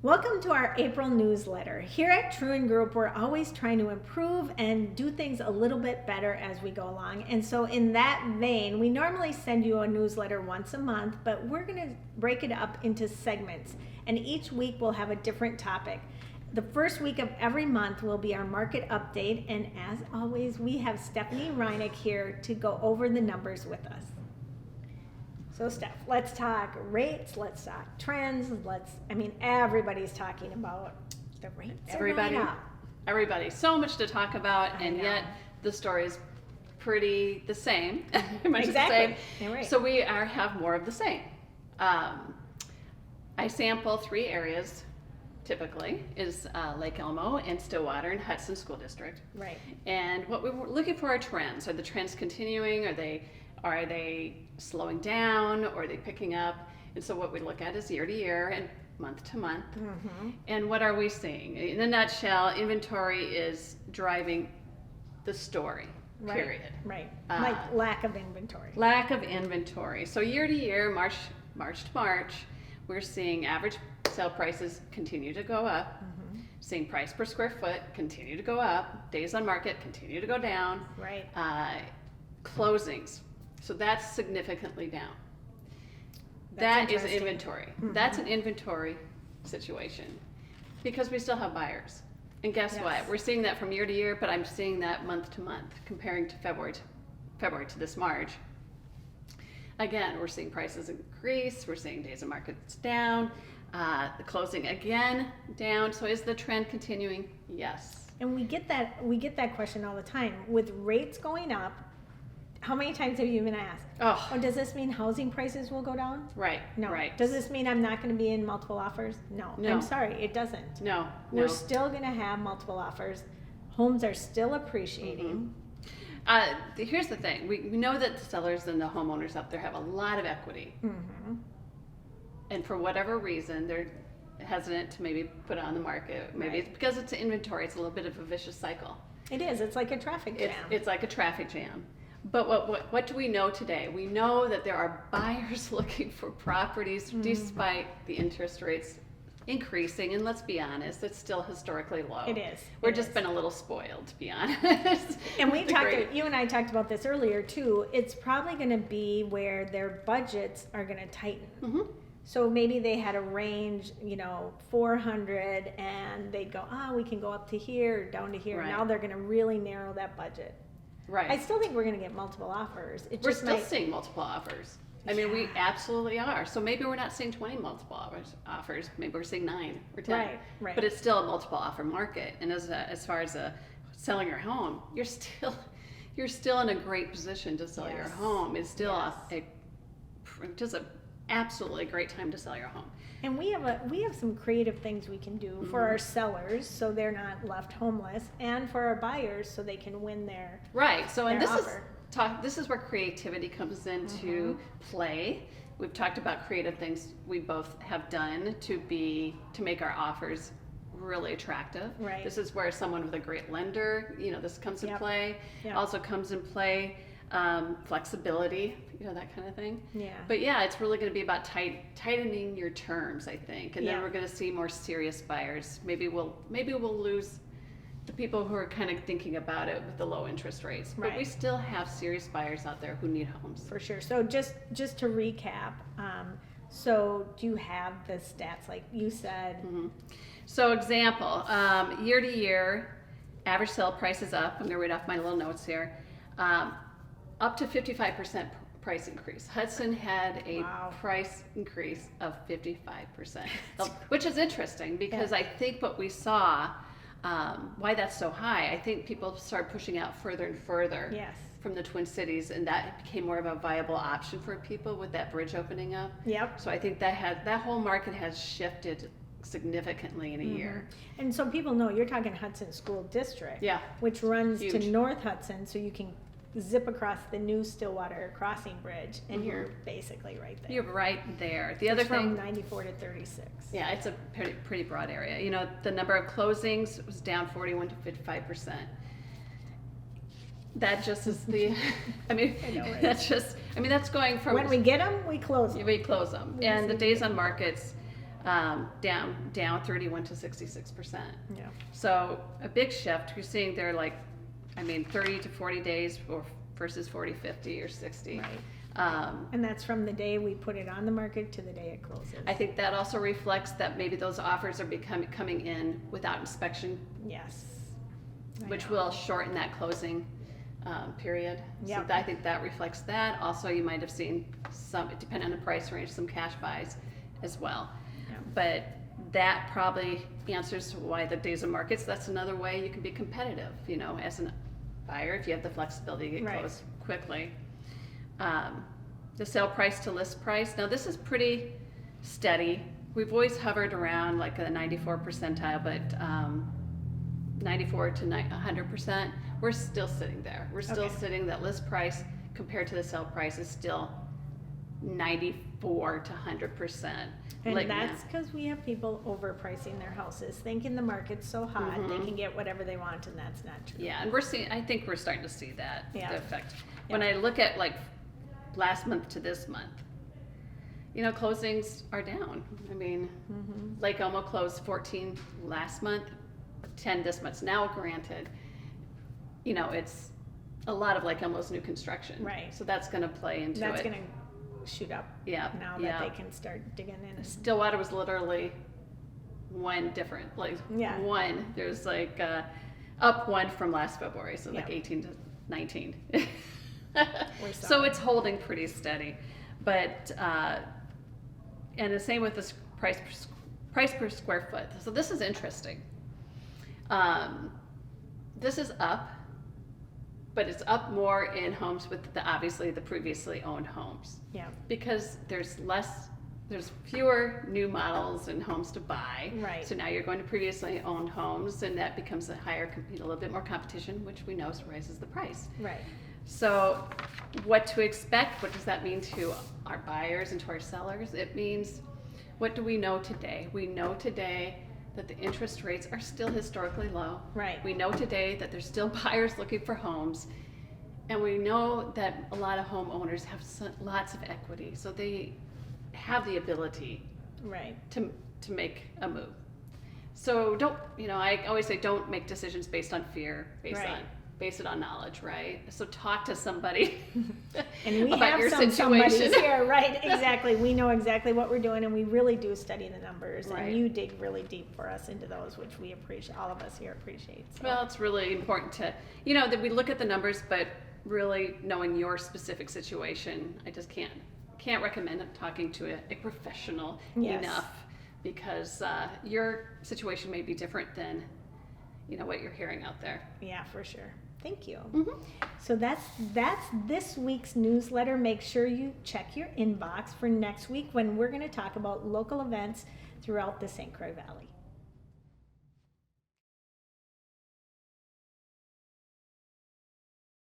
Welcome to our April newsletter. Here at Truen Group, we're always trying to improve and do things a little bit better as we go along. And so in that vein, we normally send you a newsletter once a month, but we're going to break it up into segments. And each week we'll have a different topic. The first week of every month will be our market update. And as always, we have Stephanie Reineck here to go over the numbers with us. So Steph, let's talk rates, let's talk trends, everybody's talking about the rates. Everybody, so much to talk about, and yet the story is pretty the same. Exactly. Right. So we have more of the same. I sample 3 areas, typically, is Lake Elmo and Stillwater and Hudson School District. Right. And what we were looking for are trends. Are the trends continuing? Are they slowing down, or are they picking up? And so what we look at is year to year and month to month. Mm-hmm. And what are we seeing? In a nutshell, inventory is driving the story, period. Right. Like lack of inventory. Lack of inventory. So year to year, March to March, we're seeing average sale prices continue to go up. Mm-hmm. Seeing price per square foot continue to go up. Days on market continue to go down. Right. Closings. So that's significantly down. That is inventory. Mm-hmm. That's an inventory situation because we still have buyers. And guess what? We're seeing that from year to year, but I'm seeing that month to month, comparing to February to this March. Again, we're seeing prices increase. We're seeing days of markets down. The closing again down. So is the trend continuing? Yes. And we get that question all the time. With rates going up, how many times have you been asked? Oh, does this mean housing prices will go down? Right. No. Right. Does this mean I'm not going to be in multiple offers? No. I'm sorry, it doesn't. No. We're still going to have multiple offers. Homes are still appreciating. Mm-hmm. Here's the thing. We know that the sellers and the homeowners out there have a lot of equity. Mm-hmm. And for whatever reason, they're hesitant to maybe put it on the market. Maybe it's because it's inventory. It's a little bit of a vicious cycle. It is. It's like a traffic jam. It's like a traffic jam. But what do we know today? We know that there are buyers looking for properties despite the interest rates increasing. And let's be honest, it's still historically low. It is. We're just been a little spoiled, to be honest. And you and I talked about this earlier too. It's probably going to be where their budgets are going to tighten. Mm-hmm. So maybe they had a range, 400, and they'd go, we can go up to here, or down to here. Right. Now they're going to really narrow that budget. Right. I still think we're going to get multiple offers. We're still seeing multiple offers. I mean, we absolutely are. So maybe we're not seeing 20 multiple offers. Maybe we're seeing 9 or 10. Right. But it's still a multiple offer market. And as far as selling your home, you're still in a great position to sell your home. It's still just a absolutely great time to sell your home. And we have some creative things we can do for our sellers so they're not left homeless, and for our buyers so they can win their So and this is where creativity comes into play. We've talked about creative things we both have done to make our offers really attractive. Right. This is where someone with a great lender, this comes in play. Yep. Also comes in play. Flexibility, that kind of thing. Yeah. But it's really going to be about tightening your terms, I think, and then we're going to see more serious buyers. Maybe we'll lose the people who are kind of thinking about it with the low interest rates. But we still have serious buyers out there who need homes. For sure. So just to recap, so do you have the stats like you said? Mm-hmm. So example, year to year, average sale price is up. I'm going to read off my little notes here. Up to 55% price increase. Hudson had a price increase of 55%, which is interesting because I think what we saw, why that's so high, I think people started pushing out further and further from the Twin Cities, and that became more of a viable option for people with that bridge opening up. Yep. So I think that whole market has shifted significantly in a year. And so people know you're talking Hudson School District, which runs to North Hudson, so you can zip across the new Stillwater crossing bridge, and you're basically right there. You're right there. The other thing, from 94 to 36. Yeah, it's a pretty broad area. The number of closings was down 41 to 55%. That just is the, I mean, that's going from... When we get them, we close them. We close them. And the days on markets down 31 to 66%. Yeah. So a big shift. You're seeing there 30 to 40 days versus 40, 50, or 60. Right. And that's from the day we put it on the market to the day it closes. I think that also reflects that maybe those offers are coming in without inspection, Yes. which will shorten that closing period. Yep. So I think that reflects that. Also, you might have seen some, depending on the price range, some cash buys as well. Yep. But that probably answers why the days of markets. That's another way you can be competitive, as a buyer, if you have the flexibility to get Right. closed quickly. The sale price to list price. Now this is pretty steady. We've always hovered around like a 94 percentile, but 94 to 100%, we're still sitting there. We're still Okay. sitting that list price compared to the sale price is still 94 to 100%. And Like, that's because we have people overpricing their houses, thinking the market's so hot, they Mhm. can get whatever they want, and that's not true. Yeah, and I think we're starting to see that, Yeah. the effect. When Yeah. I look at like last month to this month, closings are down. I mean, Mhm. Lake Elmo closed 14 last month, 10 this month. Now, granted, it's a lot of Lake Elmo's new construction. Right. So that's going to play into That's it. going to shoot up Yeah, now yeah. that they can start digging in. Stillwater was literally one different, Yeah. one. There's up one from last February, so Yeah. 18 to 19. We're So sorry. it's holding pretty steady, but and the same with the price per square foot. So this is interesting. This is up, but it's up more in homes with obviously the previously owned homes, Yeah. because there's fewer new models and homes to buy. Right. So now you're going to previously owned homes, and that becomes a little bit more competition, which we know raises the price. Right. So what to expect? What does that mean to our buyers and to our sellers? It means, what do we know today? We know today that the interest rates are still historically low. Right. We know today that there's still buyers looking for homes. And we know that a lot of homeowners have lots of equity. So they have the ability Right. to make a move. So I always say don't make decisions based on fear, base it on knowledge, right? So talk to somebody And we about have your somebody situation. here, right? Exactly. We know exactly what we're doing, and we really do study the numbers. Right. And you dig really deep for us into those, which we appreciate. All of us here appreciate. So. Well, it's really important to, that we look at the numbers, but really knowing your specific situation. I just can't recommend talking to a professional Yes. enough, because your situation may be different than what you're hearing out there. Yeah, for sure. Thank you. Mm-hmm. So that's this week's newsletter. Make sure you check your inbox for next week when we're going to talk about local events throughout the St. Croix Valley.